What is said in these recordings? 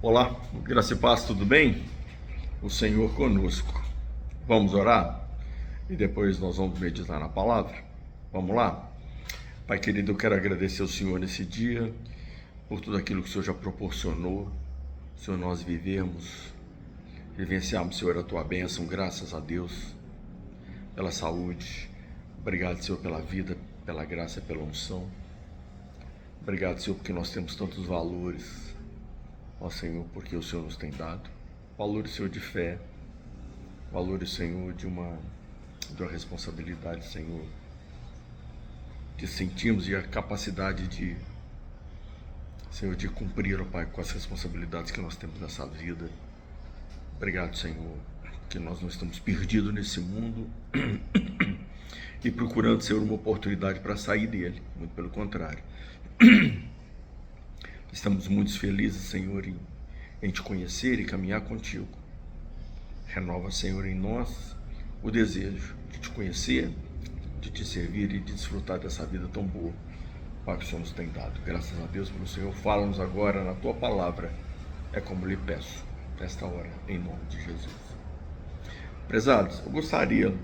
Olá, graça e paz, tudo bem? O Senhor conosco. Vamos orar? E depois nós vamos meditar na palavra? Vamos lá? Pai querido, eu quero agradecer ao Senhor nesse dia, por tudo aquilo que o Senhor já proporcionou, Senhor, nós vivenciarmos, Senhor, a Tua bênção, graças a Deus, pela saúde. Obrigado, Senhor, pela vida, pela graça, pela unção. Obrigado, Senhor, porque nós temos tantos valores, ó Senhor, porque o Senhor nos tem dado. Valores, Senhor, de fé. Valores, Senhor, de uma responsabilidade, Senhor, de sentirmos e a capacidade de, Senhor, de cumprir, ó Pai, com as responsabilidades que nós temos nessa vida. Obrigado, Senhor, que nós não estamos perdidos nesse mundo e procurando, Senhor, uma oportunidade para sair dele. Muito pelo contrário. Estamos muito felizes, Senhor, em Te conhecer e caminhar contigo. Renova, Senhor, em nós o desejo de Te conhecer, de Te servir e de desfrutar dessa vida tão boa, Pai, que o Senhor nos tem dado. Graças a Deus pelo Senhor. Fala-nos agora na Tua palavra, é como lhe peço, nesta hora, em nome de Jesus. Prezados, eu gostaria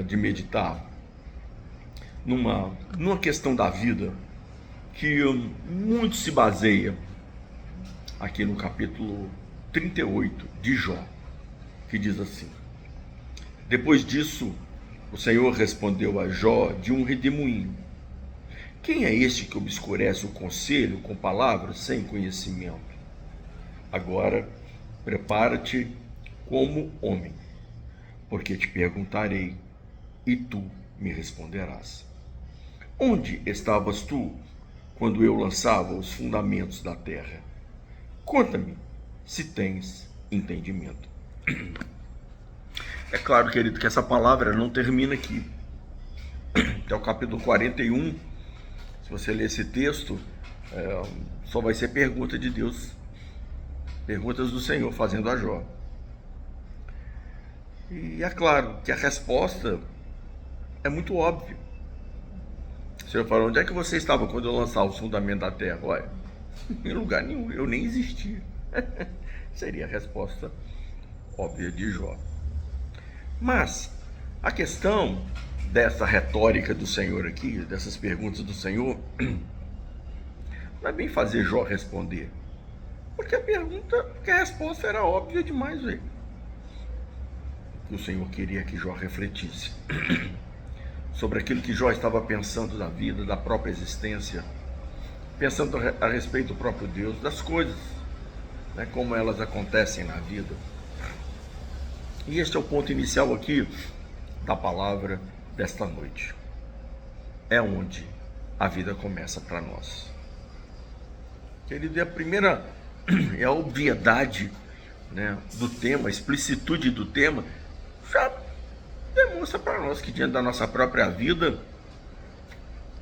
de meditar numa questão da vida que muito se baseia aqui no capítulo 38 de Jó, que diz assim: depois disso, o Senhor respondeu a Jó de um redemoinho: quem é este que obscurece o conselho com palavras sem conhecimento? Agora, prepara-te como homem, porque te perguntarei e tu me responderás. Onde estavas tu quando eu lançava os fundamentos da terra? Conta-me, se tens entendimento. É claro, querido, que essa palavra não termina aqui. Até o capítulo 41, se você ler esse texto, só vai ser pergunta de Deus, perguntas do Senhor fazendo a Jó. E é claro que a resposta é muito óbvia. O Senhor falou: onde é que você estava quando eu lançava os fundamentos da terra? Olha, em lugar nenhum, eu nem existia. Seria a resposta óbvia de Jó. Mas a questão dessa retórica do Senhor aqui, dessas perguntas do Senhor, não é bem fazer Jó responder, porque a resposta era óbvia demais, velho. O Senhor queria que Jó refletisse sobre aquilo que Jó estava pensando da vida, da própria existência, pensando a respeito do próprio Deus, das coisas, né, como elas acontecem na vida. E este é o ponto inicial aqui da palavra desta noite. É onde a vida começa para nós. Querido, é a obviedade, né, do tema, a explicitude do tema, já demonstra para nós que diante da nossa própria vida,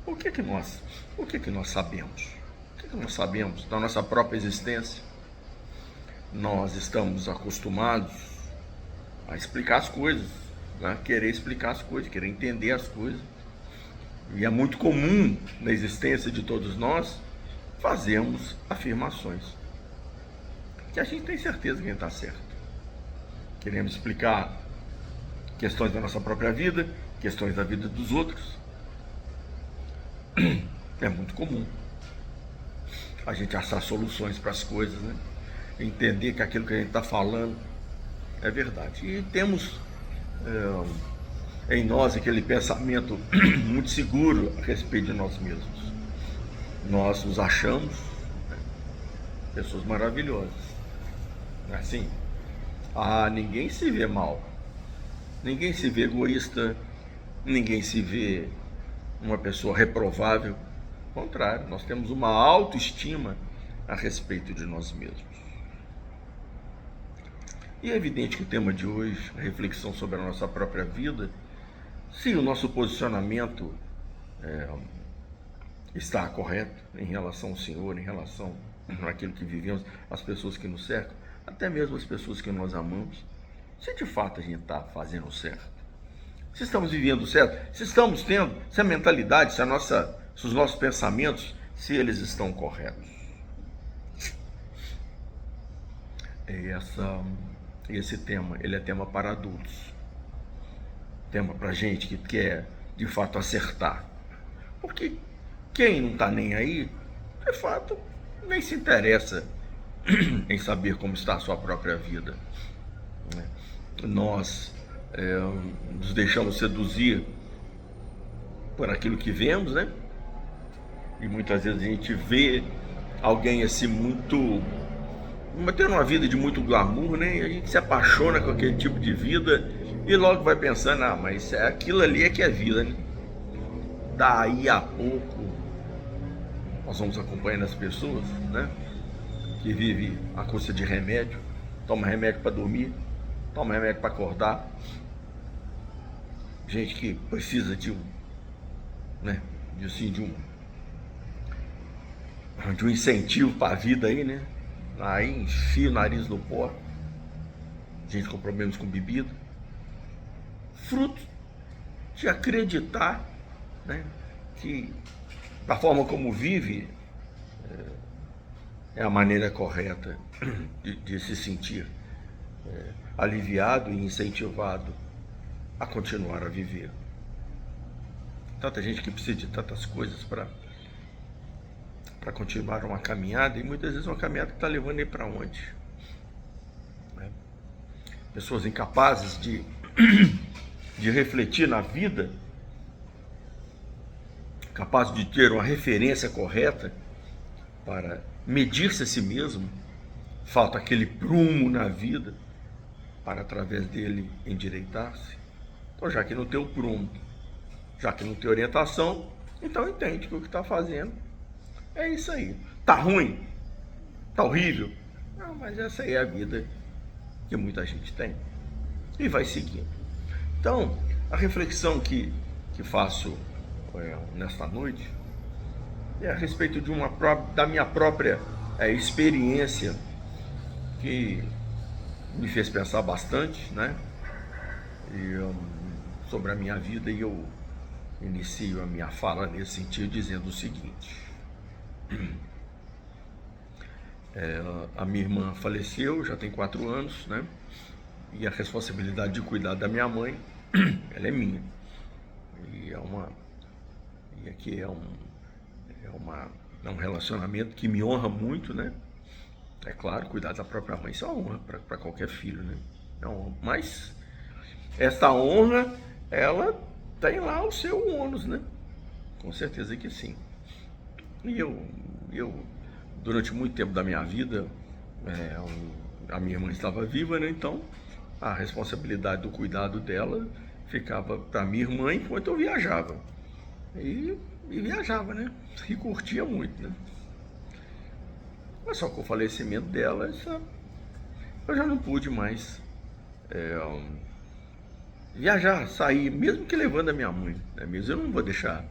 o que nós sabemos? O que nós sabemos da nossa própria existência? Nós estamos acostumados a explicar as coisas, né? Querer explicar as coisas, querer entender as coisas. E é muito comum na existência de todos nós fazermos afirmações que a gente tem certeza que a gente está certo. Queremos explicar questões da nossa própria vida, questões da vida dos outros. É muito comum a gente achar soluções para as coisas, né? Entender que aquilo que a gente está falando é verdade. E temos em nós aquele pensamento muito seguro a respeito de nós mesmos. Nós nos achamos, né, pessoas maravilhosas. Não é assim? Ninguém se vê mal, ninguém se vê egoísta, ninguém se vê uma pessoa reprovável. Ao contrário, nós temos uma autoestima a respeito de nós mesmos. E é evidente que o tema de hoje, a reflexão sobre a nossa própria vida, se o nosso posicionamento está correto em relação ao Senhor, em relação àquilo que vivemos, às pessoas que nos cercam, até mesmo as pessoas que nós amamos, se de fato a gente está fazendo certo, se estamos vivendo certo, se estamos tendo, se a mentalidade, se os nossos pensamentos, se eles estão corretos. esse tema, ele é tema para adultos, tema para gente que quer de fato acertar, porque quem não está nem aí, de fato, nem se interessa em saber como está a sua própria vida. Nós nos deixamos seduzir por aquilo que vemos, né? E muitas vezes a gente vê alguém assim tendo uma vida de muito glamour, né? E a gente se apaixona com aquele tipo de vida e logo vai pensando, mas aquilo ali é que é vida, né? Daí a pouco nós vamos acompanhando as pessoas, né? Que vive à custa de remédio, toma remédio para dormir, toma remédio para acordar. Gente que precisa de um incentivo para a vida aí, né? Aí enfia o nariz no pó. Gente com problemas com bebida. Fruto de acreditar, né, que a forma como vive é a maneira correta de se sentir aliviado e incentivado a continuar a viver. Tanta gente que precisa de tantas coisas para continuar uma caminhada, e muitas vezes uma caminhada que está levando ele para onde? Pessoas incapazes de refletir na vida, capazes de ter uma referência correta para medir-se a si mesmo. Falta aquele prumo na vida para, através dele, endireitar-se. Então, já que não tem o prumo, já que não tem orientação, então entende que o que está fazendo é isso aí. Tá ruim? Tá horrível? Não, mas essa aí é a vida que muita gente tem. E vai seguindo. Então, a reflexão que faço nesta noite é a respeito da minha própria experiência, que me fez pensar bastante, né? Sobre a minha vida, e eu inicio a minha fala nesse sentido dizendo o seguinte. A minha irmã faleceu, já tem 4 anos, né? E a responsabilidade de cuidar da minha mãe, ela é minha. E aqui é um relacionamento que me honra muito, né? É claro, cuidar da própria mãe, isso é uma honra para qualquer filho, né? É uma honra. Mas essa honra, ela tem lá o seu ônus, né? Com certeza que sim. E eu durante muito tempo da minha vida, a minha irmã estava viva, né? Então a responsabilidade do cuidado dela ficava para minha irmã enquanto eu viajava. E viajava, né? E curtia muito, né? Mas só com o falecimento dela, eu já não pude mais viajar, sair, mesmo que levando a minha mãe, né? Mesmo eu não vou deixar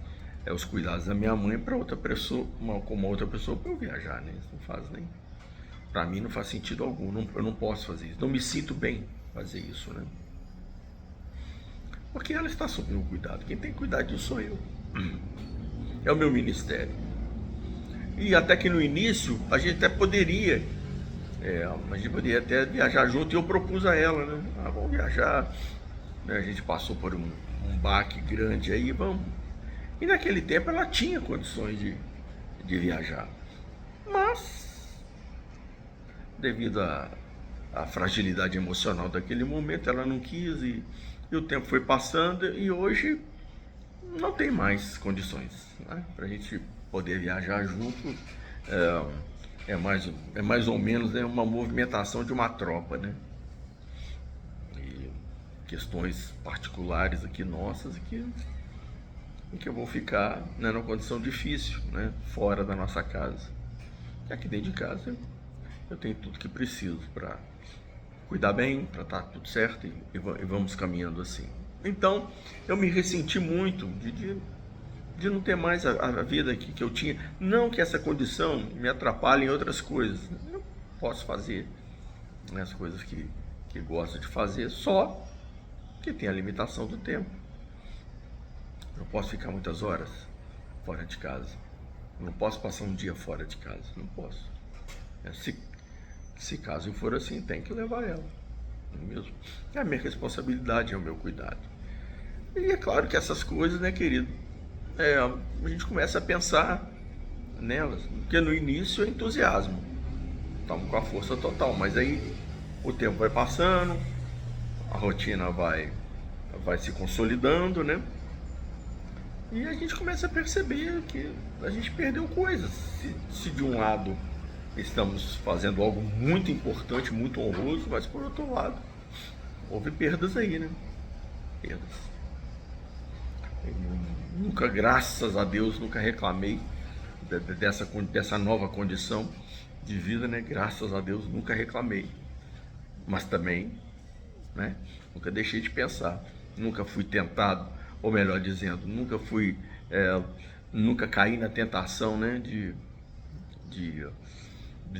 os cuidados da minha mãe para outra pessoa, com uma outra pessoa, para eu viajar, né? Isso não faz nem, para mim não faz sentido algum, eu não posso fazer isso, não me sinto bem fazer isso, né? Porque ela está sob meu cuidado, quem tem que cuidar disso sou eu, é o meu ministério. E até que no início a gente até poderia, até viajar junto, e eu propus a ela, né? Vamos viajar, né? A gente passou por um baque grande aí, vamos. E naquele tempo ela tinha condições de viajar, mas devido à fragilidade emocional daquele momento, ela não quis, e o tempo foi passando, e hoje não tem mais condições, né? Para a gente poder viajar junto. É mais ou menos, né, uma movimentação de uma tropa, né? E questões particulares aqui nossas em que eu vou ficar, né, numa condição difícil, né, fora da nossa casa. E aqui dentro de casa eu tenho tudo que preciso para cuidar bem, para estar tudo certo, e vamos caminhando assim. Então eu me ressenti muito de não ter mais a vida que eu tinha. Não que essa condição me atrapalhe em outras coisas. Eu posso fazer, né, as coisas que gosto de fazer, só que tem a limitação do tempo. Não posso ficar muitas horas fora de casa. Não posso passar um dia fora de casa. Não posso. Se caso for assim, tem que levar ela, não é mesmo? É a minha responsabilidade, é o meu cuidado. E é claro que essas coisas, né, querido, a gente começa a pensar nelas, porque no início é entusiasmo, estamos com a força total, mas aí o tempo vai passando, a rotina vai se consolidando, né? E a gente começa a perceber que a gente perdeu coisas. Se de um lado estamos fazendo algo muito importante, muito honroso, mas por outro lado, houve perdas aí, né? Perdas. Eu nunca, graças a Deus, nunca reclamei dessa nova condição de vida, né? Graças a Deus, nunca reclamei. Mas também, né? Nunca deixei de pensar. Nunca fui tentado, ou melhor dizendo, nunca caí na tentação, né? De, de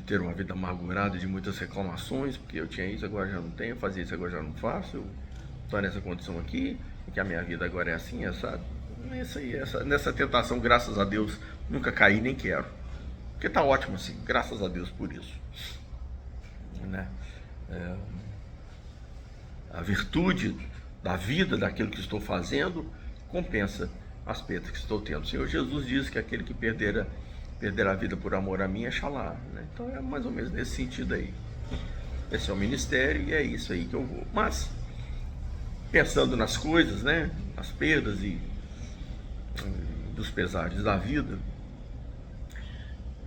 ter uma vida amargurada, de muitas reclamações, porque eu tinha isso, agora já não tenho, fazia isso, agora já não faço, eu estou nessa condição aqui, que a minha vida agora é assim, nessa tentação, graças a Deus, nunca caí, nem quero. Porque tá ótimo assim, graças a Deus por isso. Né? A virtude da vida, daquilo que estou fazendo, compensa as perdas que estou tendo. O Senhor Jesus diz que aquele que perder a vida por amor a mim é xalá, né? Então é mais ou menos nesse sentido aí. Esse é o ministério e é isso aí que eu vou. Mas, pensando nas coisas, né? Nas perdas e dos pesares da vida,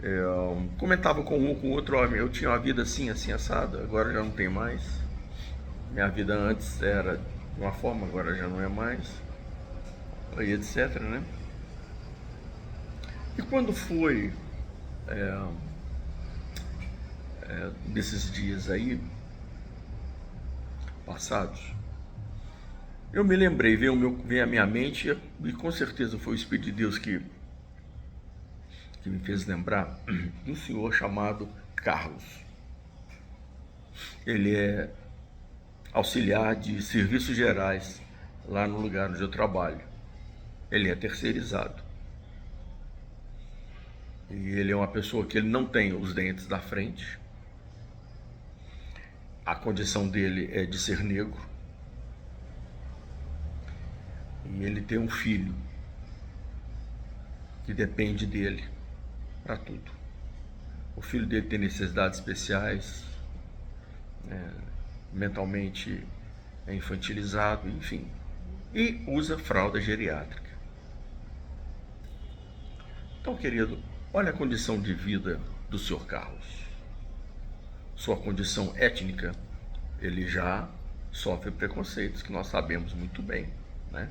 eu comentava com um com o outro, ó, eu tinha uma vida assim, assim, assada, agora já não tem mais. Minha vida antes era de uma forma, agora já não é mais. E etc, né? E quando foi desses dias aí passados, eu me lembrei, veio à minha mente, e com certeza foi o Espírito de Deus que me fez lembrar de um senhor chamado Carlos. Ele é auxiliar de serviços gerais lá no lugar onde eu trabalho. Ele é terceirizado. E ele é uma pessoa que ele não tem os dentes da frente. A condição dele é de ser negro. E ele tem um filho que depende dele para tudo. O filho dele tem necessidades especiais, mentalmente é infantilizado, enfim. E usa fralda geriátrica. Então, querido, olha a condição de vida do Sr. Carlos. Sua condição étnica, ele já sofre preconceitos, que nós sabemos muito bem, né?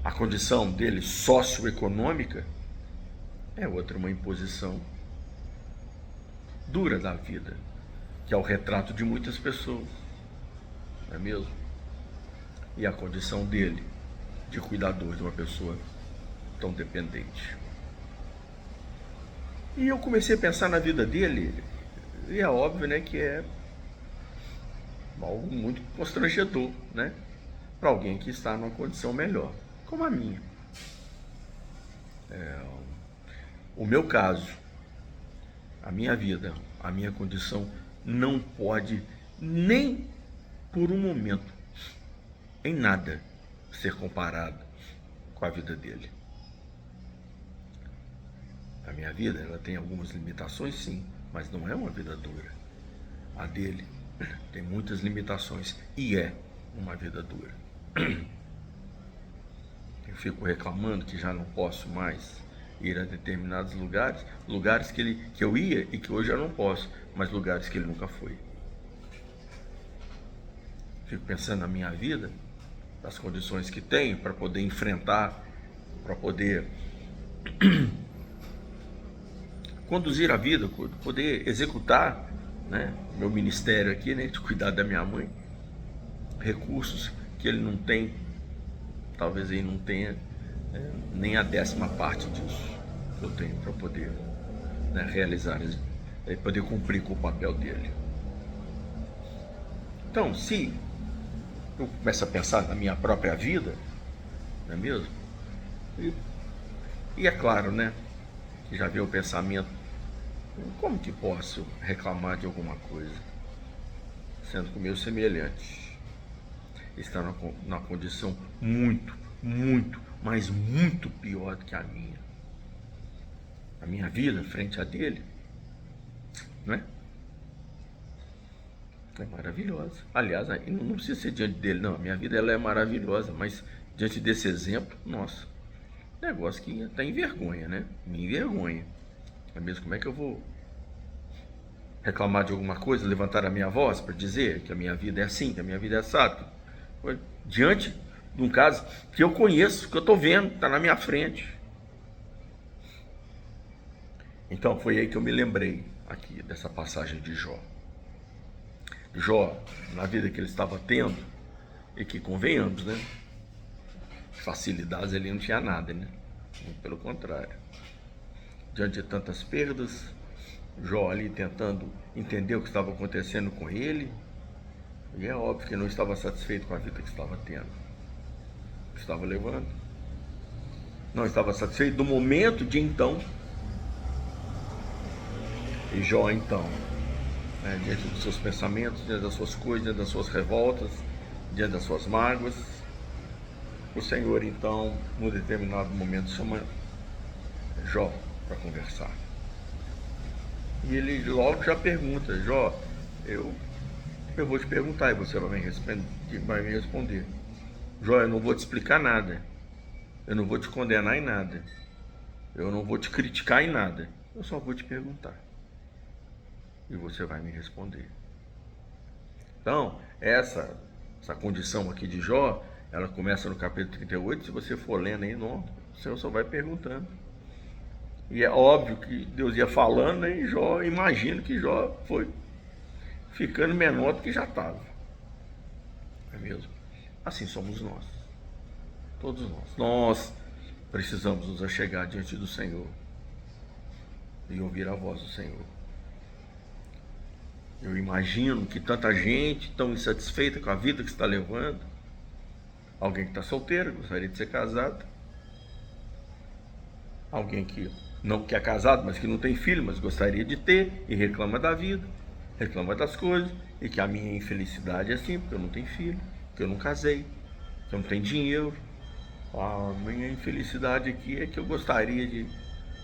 A condição dele socioeconômica é outra, uma imposição dura da vida, que é o retrato de muitas pessoas, não é mesmo? E a condição dele de cuidador de uma pessoa tão dependente. E eu comecei a pensar na vida dele, e é óbvio, né, que é algo muito constrangedor, né, para alguém que está numa condição melhor, como a minha. O meu caso, a minha vida, a minha condição não pode nem por um momento, em nada, ser comparada com a vida dele. A minha vida, ela tem algumas limitações, sim, mas não é uma vida dura. A dele tem muitas limitações e é uma vida dura. Eu fico reclamando que já não posso mais ir a determinados lugares que eu ia e que hoje eu não posso, mas lugares que ele nunca foi. Fico pensando na minha vida, das condições que tenho para poder enfrentar, para poder conduzir a vida, poder executar, né, meu ministério aqui, né, de cuidar da minha mãe, recursos que ele não tem, talvez ele não tenha nem a 10ª parte disso que eu tenho para poder, né, realizar, poder cumprir com o papel dele. Então, se eu começo a pensar na minha própria vida, não é mesmo? E é claro, né, que já veio o pensamento Como que posso reclamar de alguma coisa, sendo que o meu semelhante está na condição muito, muito, mas muito pior do que a minha? A minha vida frente a dele, não é? É maravilhosa. Aliás, não precisa ser diante dele, não. A minha vida ela é maravilhosa, mas diante desse exemplo, nossa, negócio que até envergonha, né? Me envergonha. É mesmo, como é que eu vou reclamar de alguma coisa, levantar a minha voz para dizer que a minha vida é assim, que a minha vida é assado? Diante de um caso que eu conheço, que eu estou vendo, está na minha frente. Então foi aí que eu me lembrei aqui dessa passagem de Jó. Jó, na vida que ele estava tendo, e que convenhamos, né? Facilidades ele não tinha nada, né? Pelo contrário. Diante de tantas perdas, Jó ali tentando entender o que estava acontecendo com ele, e é óbvio que não estava satisfeito com a vida que estava tendo, que estava levando. Não estava satisfeito do momento de então. E Jó então, né, diante dos seus pensamentos, diante das suas coisas, diante das suas revoltas, diante das suas mágoas, o Senhor então, num determinado momento, chama Jó para conversar. E ele logo já pergunta: Jó, eu vou te perguntar e você vai me responder. Jó, eu não vou te explicar nada, eu não vou te condenar em nada, eu não vou te criticar em nada, eu só vou te perguntar e você vai me responder. Então, essa condição aqui de Jó, ela começa no capítulo 38, se você for lendo aí, não, o Senhor só vai perguntando. E é óbvio que Deus ia falando, né, e Jó, imagino que Jó foi ficando menor do que já estava. É mesmo? Assim somos nós. Todos nós. Nós precisamos nos achegar diante do Senhor e ouvir a voz do Senhor. Eu imagino que tanta gente tão insatisfeita com a vida que está levando. Alguém que está solteiro, gostaria de ser casado. Alguém que não que é casado, mas que não tem filho, mas gostaria de ter e reclama da vida, reclama das coisas, e que a minha infelicidade é assim, porque eu não tenho filho, porque eu não casei, porque eu não tenho dinheiro. A minha infelicidade aqui é que eu gostaria de,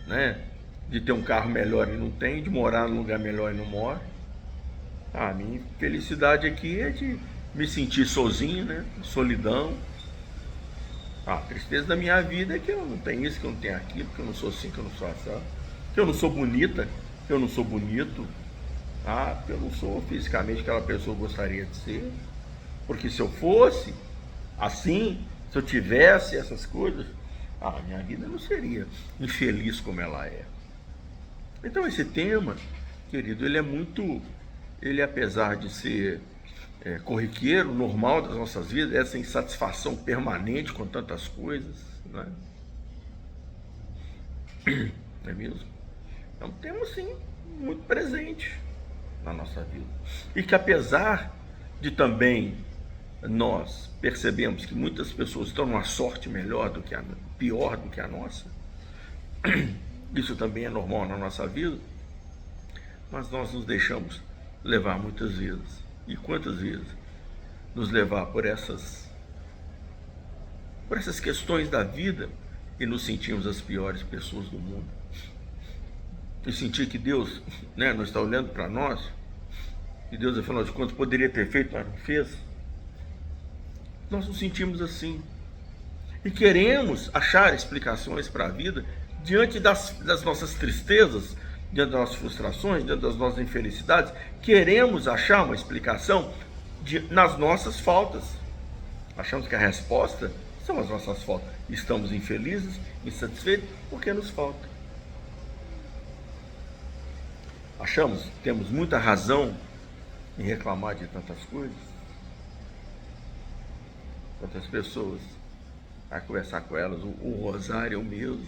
né, de ter um carro melhor e não tenho, de morar num lugar melhor e não moro. A minha felicidade aqui é de me sentir sozinho, né? Solidão. A tristeza da minha vida é que eu não tenho isso, que eu não tenho aquilo, que eu não sou assim, que eu não sou assim, que eu não sou bonita, que eu não sou bonito, que eu não sou fisicamente aquela pessoa que eu gostaria de ser. Porque se eu fosse assim, se eu tivesse essas coisas, a minha vida não seria infeliz como ela é. Então esse tema, querido, ele apesar de ser corriqueiro, normal das nossas vidas, essa insatisfação permanente com tantas coisas, não é? Não é mesmo? É um tema, sim, muito presente na nossa vida. E que apesar de também nós percebemos que muitas pessoas estão numa sorte pior do que a nossa, isso também é normal na nossa vida, mas nós nos deixamos levar muitas vezes. E quantas vezes nos levar por essas questões da vida e nos sentimos as piores pessoas do mundo. E sentir que Deus, né, não está olhando para nós, e Deus, afinal de contas, poderia ter feito, mas não fez. Nós nos sentimos assim. E queremos achar explicações para a vida diante das nossas tristezas, diante das nossas frustrações, diante das nossas infelicidades. Queremos achar uma explicação nas nossas faltas. Achamos que a resposta são as nossas faltas. Estamos infelizes, insatisfeitos, porque nos falta. Temos muita razão em reclamar de tantas coisas. Tantas pessoas, a conversar com elas, o rosário é o mesmo.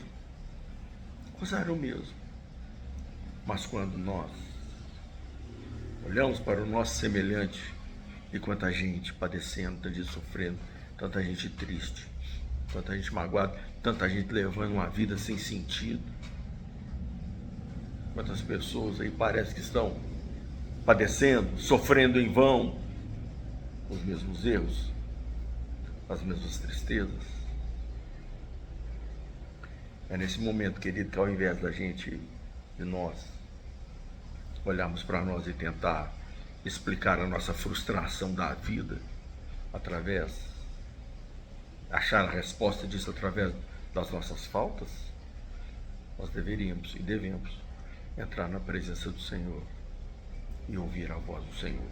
O rosário é o mesmo. Mas quando nós olhamos para o nosso semelhante, e quanta gente padecendo, tanta gente sofrendo, tanta gente triste, tanta gente magoada, tanta gente levando uma vida sem sentido, Quantas pessoas aí parece que estão padecendo, sofrendo em vão os mesmos erros, as mesmas tristezas. É nesse momento, querido, que ao invés da gente, de nós, olharmos para nós e tentar explicar a nossa frustração da vida achar a resposta disso através das nossas faltas, nós deveríamos e devemos entrar na presença do Senhor e ouvir a voz do Senhor.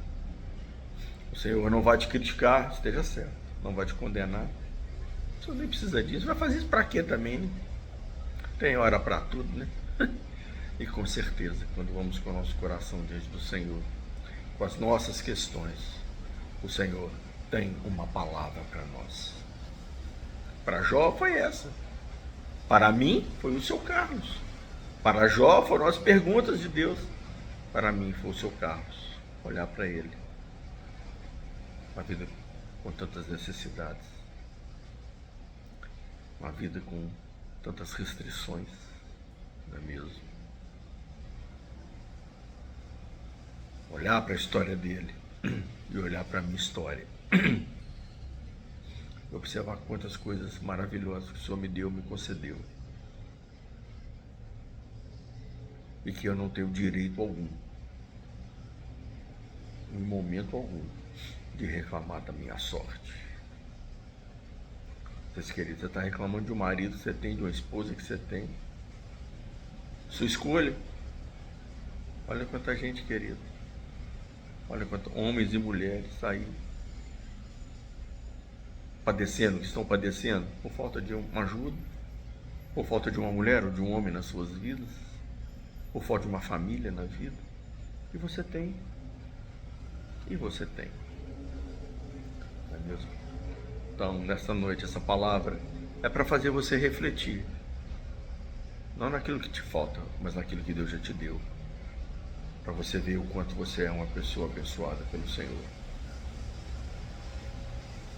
O Senhor não vai te criticar, esteja certo, não vai te condenar. O Senhor nem precisa disso. Vai fazer isso para quê também, né? Tem hora para tudo, né? E com certeza, quando vamos com o nosso coração diante do Senhor, com as nossas questões, o Senhor tem uma palavra para nós. Para Jó foi essa. Para mim foi o seu Carlos. Para Jó foram as perguntas de Deus. Para mim foi o seu Carlos. Olhar para ele. Uma vida com tantas necessidades. Uma vida com tantas restrições. Não é mesmo? Olhar para a história dele e olhar para a minha história. Observar quantas coisas maravilhosas que o Senhor me deu, me concedeu. E que eu não tenho direito algum, em momento algum, de reclamar da minha sorte. Vocês queridos, você está reclamando de um marido que você tem, de uma esposa que você tem. Sua escolha. Olha quanta gente, querido. Olha quantos homens e mulheres aí padecendo, que estão padecendo por falta de uma ajuda, por falta de uma mulher ou de um homem nas suas vidas, por falta de uma família na vida. E você tem. E você tem. Não é mesmo? Então, nessa noite, essa palavra é para fazer você refletir. Não naquilo que te falta, mas naquilo que Deus já te deu. Para você ver o quanto você é uma pessoa abençoada pelo Senhor.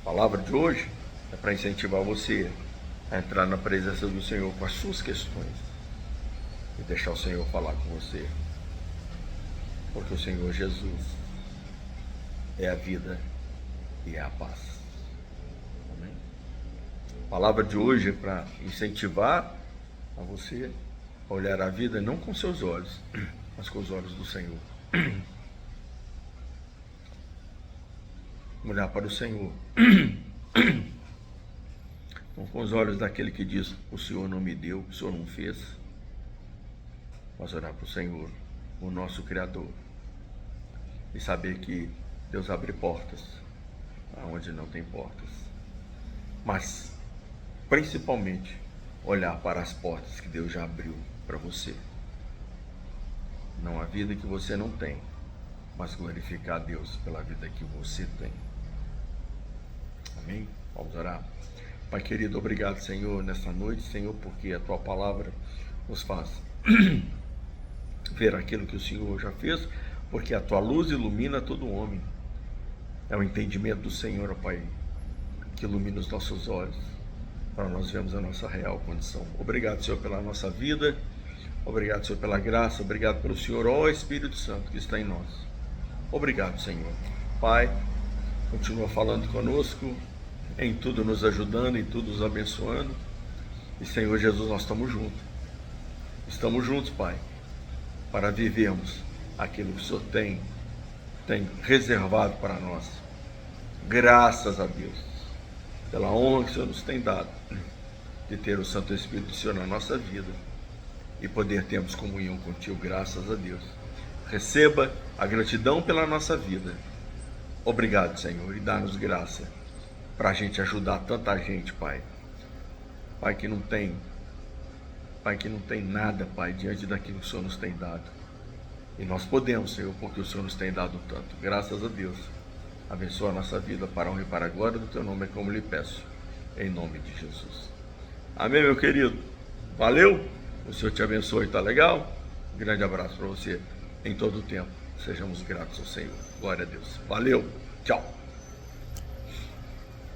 A palavra de hoje é para incentivar você a entrar na presença do Senhor com as suas questões e deixar o Senhor falar com você. Porque o Senhor Jesus é a vida e é a paz. Amém? A palavra de hoje é para incentivar a você a olhar a vida não com seus olhos, mas com os olhos do Senhor. Olhar para o Senhor. Não com os olhos daquele que diz: o Senhor não me deu, o Senhor não fez. Mas olhar para o Senhor, o nosso Criador. E saber que Deus abre portas aonde não tem portas. Mas, principalmente, olhar para as portas que Deus já abriu para você. Não a vida que você não tem, mas glorificar a Deus pela vida que você tem. Amém? Vamos orar. Pai querido, obrigado, Senhor, nessa noite, Senhor, porque a Tua palavra nos faz ver aquilo que o Senhor já fez, porque a Tua luz ilumina todo homem. É o entendimento do Senhor, ó Pai, que ilumina os nossos olhos, para nós vermos a nossa real condição. Obrigado, Senhor, pela nossa vida. Obrigado, Senhor, pela graça. Obrigado pelo Senhor, ó Espírito Santo, que está em nós. Obrigado, Senhor. Pai, continua falando conosco, em tudo nos ajudando, em tudo nos abençoando. E, Senhor Jesus, nós estamos juntos. Estamos juntos, Pai, para vivermos aquilo que o Senhor tem reservado para nós. Graças a Deus, pela honra que o Senhor nos tem dado, de ter o Santo Espírito do Senhor na nossa vida e poder termos comunhão contigo, graças a Deus. Receba a gratidão pela nossa vida. Obrigado, Senhor, e dá-nos graça para a gente ajudar tanta gente, Pai. Pai que não tem nada, Pai, diante daquilo que o Senhor nos tem dado. E nós podemos, Senhor, porque o Senhor nos tem dado tanto. Graças a Deus. Abençoa a nossa vida para a honra e para a glória do Teu nome, é como lhe peço, em nome de Jesus. Amém, meu querido? Valeu? O Senhor te abençoe, tá legal? Um grande abraço para você em todo o tempo. Sejamos gratos ao Senhor. Glória a Deus. Valeu. Tchau.